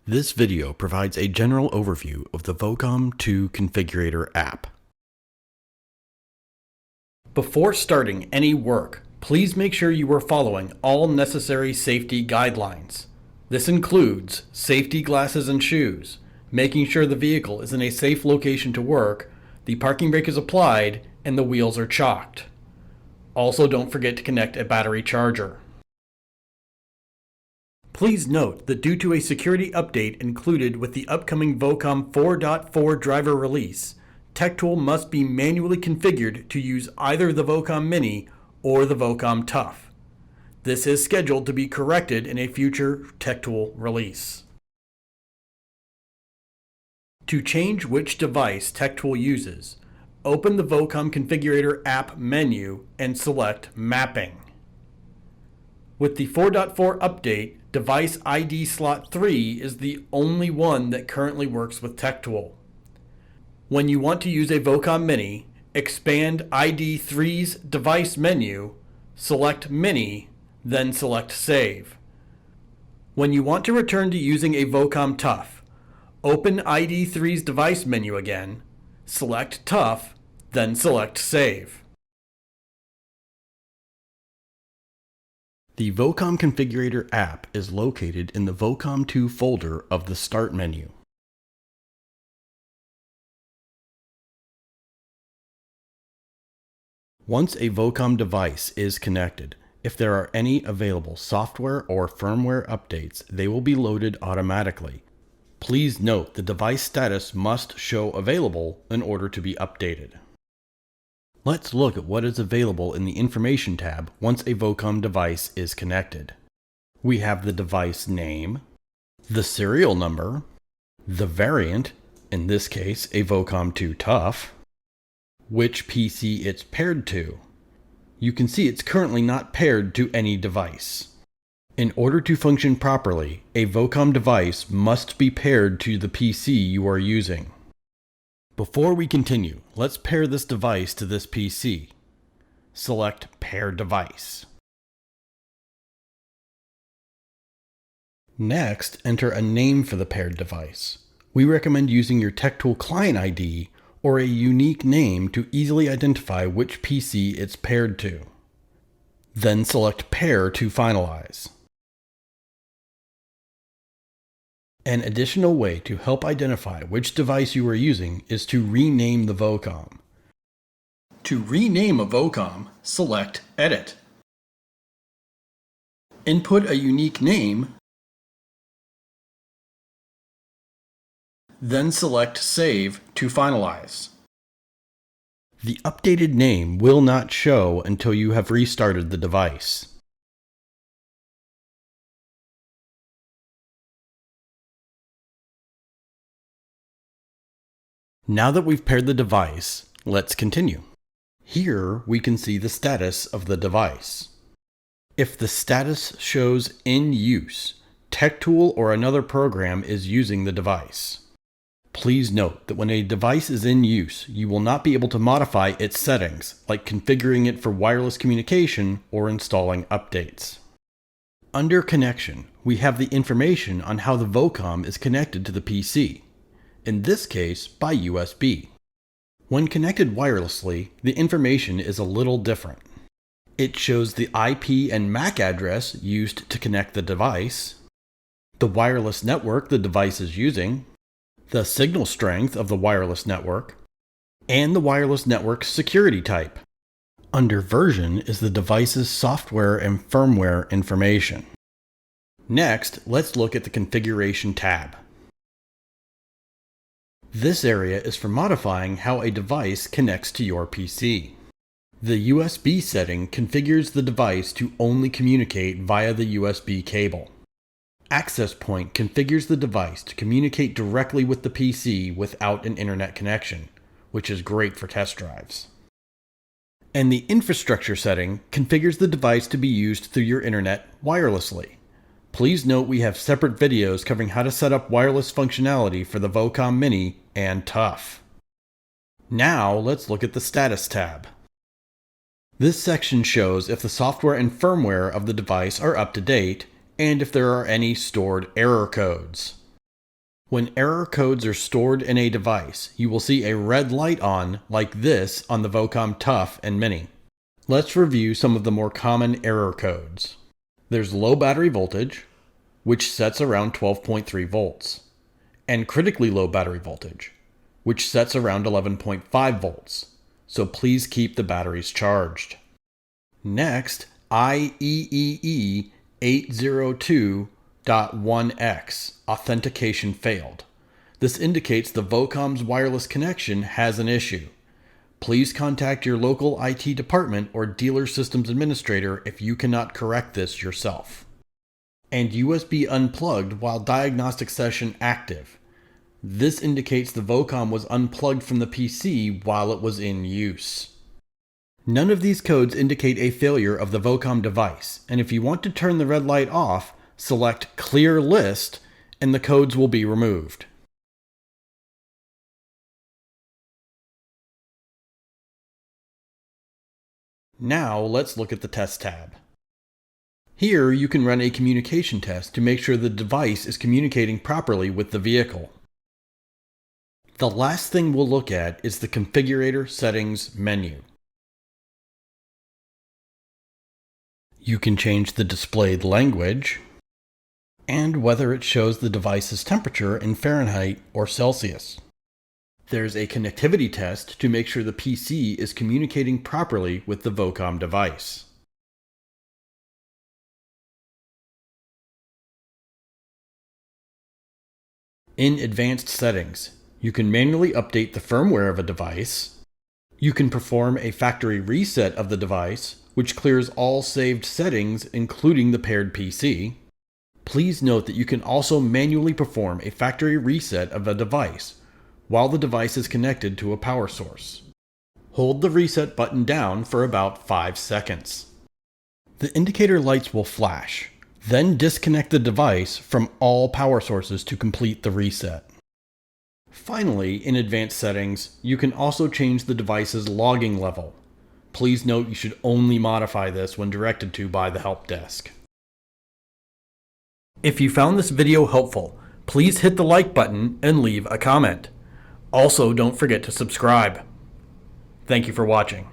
This video provides a general overview of the Vocom II Configurator app. Before starting any work, please make sure you are following all necessary safety guidelines. This includes safety glasses and shoes, making sure the vehicle is in a safe location to work, the parking brake is applied, and the wheels are chalked. Also, don't forget to connect a battery charger. Please note that due to a security update included with the upcoming Vocom 4.4 driver release, TechTool must be manually configured to use either the Vocom Mini or the Vocom Tough. This is scheduled to be corrected in a future TechTool release. To change which device TechTool uses, open the Vocom Configurator app menu and select Mapping. With the 4.4 update, device ID slot 3 is the only one that currently works with TechTool. When you want to use a Vocom Mini, expand ID 3's device menu, select Mini, then select Save. When you want to return to using a Vocom Tough, open ID 3's device menu again, select Tough, then select Save. The Vocom Configurator app is located in the Vocom II folder of the Start menu. Once a Vocom device is connected, if there are any available software or firmware updates, they will be loaded automatically. Please note the device status must show available in order to be updated. Let's look at what is available in the Information tab once a Vocom device is connected. We have the device name, the serial number, the variant, in this case a Vocom II Tough, which PC it's paired to. You can see it's currently not paired to any device. In order to function properly, a Vocom device must be paired to the PC you are using. Before we continue, let's pair this device to this PC. Select Pair Device. Next, enter a name for the paired device. We recommend using your TechTool client ID or a unique name to easily identify which PC it's paired to. Then select Pair to finalize. An additional way to help identify which device you are using is to rename the Vocom. To rename a Vocom, select Edit. Input a unique name, then select Save to finalize. The updated name will not show until you have restarted the device. Now that we've paired the device, let's continue. Here we can see the status of the device. If the status shows in use, TechTool or another program is using the device. Please note that when a device is in use, you will not be able to modify its settings, like configuring it for wireless communication or installing updates. Under Connection, we have the information on how the Vocom is connected to the PC. In this case, by USB. When connected wirelessly, the information is a little different. It shows the IP and MAC address used to connect the device, the wireless network the device is using, the signal strength of the wireless network, and the wireless network security type. Under Version is the device's software and firmware information. Next, let's look at the Configuration tab. This area is for modifying how a device connects to your PC. The USB setting configures the device to only communicate via the USB cable. Access Point configures the device to communicate directly with the PC without an internet connection, which is great for test drives. And the Infrastructure setting configures the device to be used through your internet wirelessly. Please note we have separate videos covering how to set up wireless functionality for the Vocom Mini and Tough. Now let's look at the Status tab. This section shows if the software and firmware of the device are up to date and if there are any stored error codes. When error codes are stored in a device, you will see a red light on like this on the Vocom Tough and Mini. Let's review some of the more common error codes. There's low battery voltage, which sets around 12.3 volts, and critically low battery voltage, which sets around 11.5 volts, so please keep the batteries charged. Next, IEEE 802.1x, Authentication Failed. This indicates the Vocom's wireless connection has an issue. Please contact your local IT department or dealer systems administrator if you cannot correct this yourself. And USB unplugged while diagnostic session active. This indicates the Vocom was unplugged from the PC while it was in use. None of these codes indicate a failure of the Vocom device, and if you want to turn the red light off, select Clear List and the codes will be removed. Now let's look at the Test tab. Here you can run a communication test to make sure the device is communicating properly with the vehicle. The last thing we'll look at is the Configurator Settings menu. You can change the displayed language and whether it shows the device's temperature in Fahrenheit or Celsius. There's a connectivity test to make sure the PC is communicating properly with the Vocom device. In Advanced Settings, you can manually update the firmware of a device. You can perform a factory reset of the device, which clears all saved settings, including the paired PC. Please note that you can also manually perform a factory reset of a device while the device is connected to a power source. Hold the reset button down for about 5 seconds. The indicator lights will flash, then disconnect the device from all power sources to complete the reset. Finally, in Advanced Settings, you can also change the device's logging level. Please note you should only modify this when directed to by the help desk. If you found this video helpful, please hit the like button and leave a comment. Also, don't forget to subscribe. Thank you for watching.